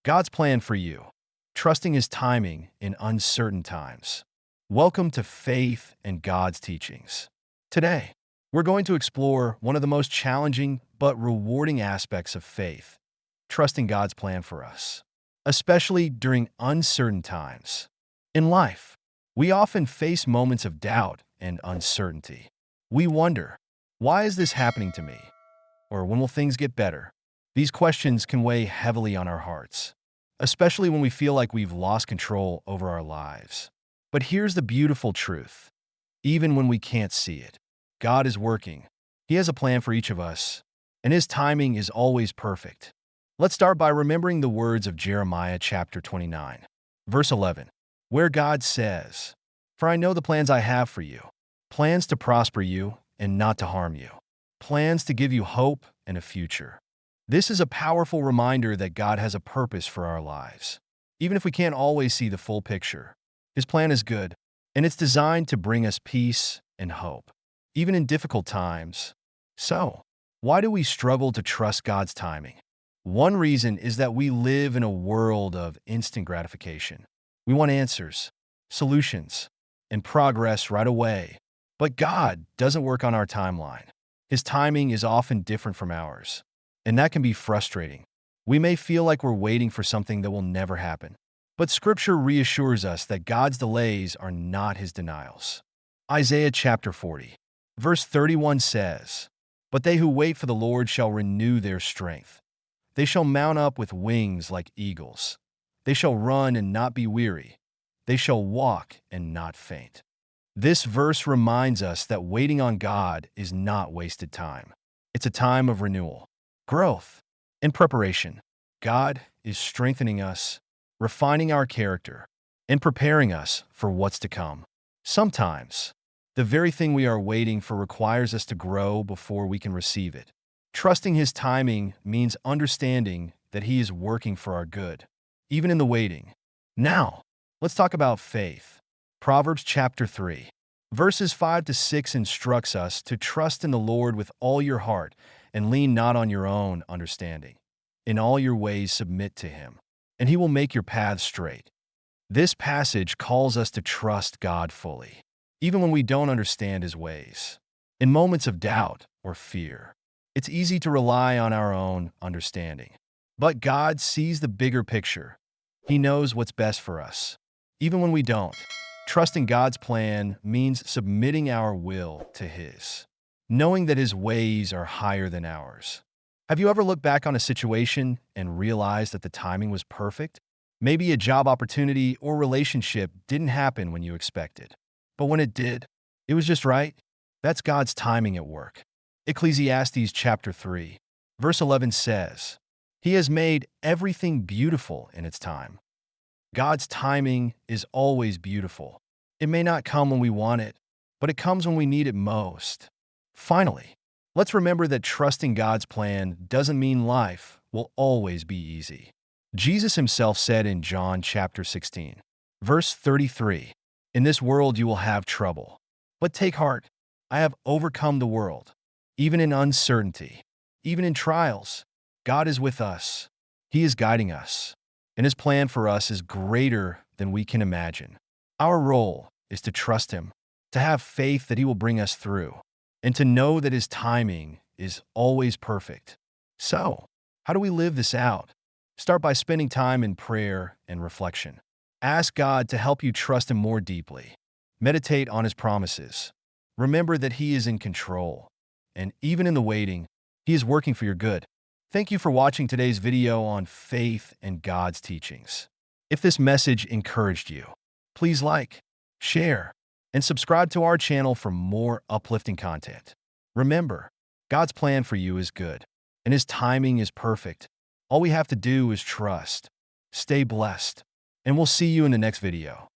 God's plan for you, trusting His timing in uncertain times. Welcome to Faith and God's Teachings. Today, we're going to explore one of the most challenging but rewarding aspects of faith, trusting God's plan for us, especially during uncertain times. In life, we often face moments of doubt and uncertainty. We wonder, why is this happening to me? Or when will things get better? These questions can weigh heavily on our hearts, especially when we feel like we've lost control over our lives. But here's the beautiful truth. Even when we can't see it, God is working. He has a plan for each of us, and His timing is always perfect. Let's start by remembering the words of Jeremiah chapter 29, verse 11, where God says, "For I know the plans I have for you, plans to prosper you and not to harm you, plans to give you hope and a future." This is a powerful reminder that God has a purpose for our lives. Even if we can't always see the full picture, His plan is good, and it's designed to bring us peace and hope, even in difficult times. So, why do we struggle to trust God's timing? One reason is that we live in a world of instant gratification. We want answers, solutions, and progress right away. But God doesn't work on our timeline. His timing is often different from ours, and that can be frustrating. We may feel like we're waiting for something that will never happen. But Scripture reassures us that God's delays are not His denials. Isaiah chapter 40, verse 31 says, "But they who wait for the Lord shall renew their strength. They shall mount up with wings like eagles. They shall run and not be weary. They shall walk and not faint." This verse reminds us that waiting on God is not wasted time. It's a time of renewal, growth, and preparation. God is strengthening us, refining our character, and preparing us for what's to come. Sometimes, the very thing we are waiting for requires us to grow before we can receive it. Trusting His timing means understanding that He is working for our good, even in the waiting. Now, let's talk about faith. Proverbs chapter 3, verses 5 to 6 instructs us to trust in the Lord with all your heart and lean not on your own understanding. In all your ways submit to Him, and He will make your paths straight. This passage calls us to trust God fully, even when we don't understand His ways. In moments of doubt or fear, it's easy to rely on our own understanding. But God sees the bigger picture. He knows what's best for us, even when we don't. Trusting God's plan means submitting our will to His, knowing that His ways are higher than ours. Have you ever looked back on a situation and realized that the timing was perfect? Maybe a job opportunity or relationship didn't happen when you expected, but when it did, it was just right. That's God's timing at work. Ecclesiastes chapter 3, verse 11 says, "He has made everything beautiful in its time." God's timing is always beautiful. It may not come when we want it, but it comes when we need it most. Finally, let's remember that trusting God's plan doesn't mean life will always be easy. Jesus Himself said in John chapter 16, verse 33, "In this world you will have trouble, but take heart, I have overcome the world." Even in uncertainty, even in trials, God is with us. He is guiding us, and His plan for us is greater than we can imagine. Our role is to trust Him, to have faith that He will bring us through, and to know that His timing is always perfect. So, how do we live this out? Start by spending time in prayer and reflection. Ask God to help you trust Him more deeply. Meditate on His promises. Remember that He is in control, and even in the waiting, He is working for your good. Thank you for watching today's video on faith and God's teachings. If this message encouraged you, please like, share, and subscribe to our channel for more uplifting content. Remember, God's plan for you is good, and His timing is perfect. All we have to do is trust. Stay blessed, and we'll see you in the next video.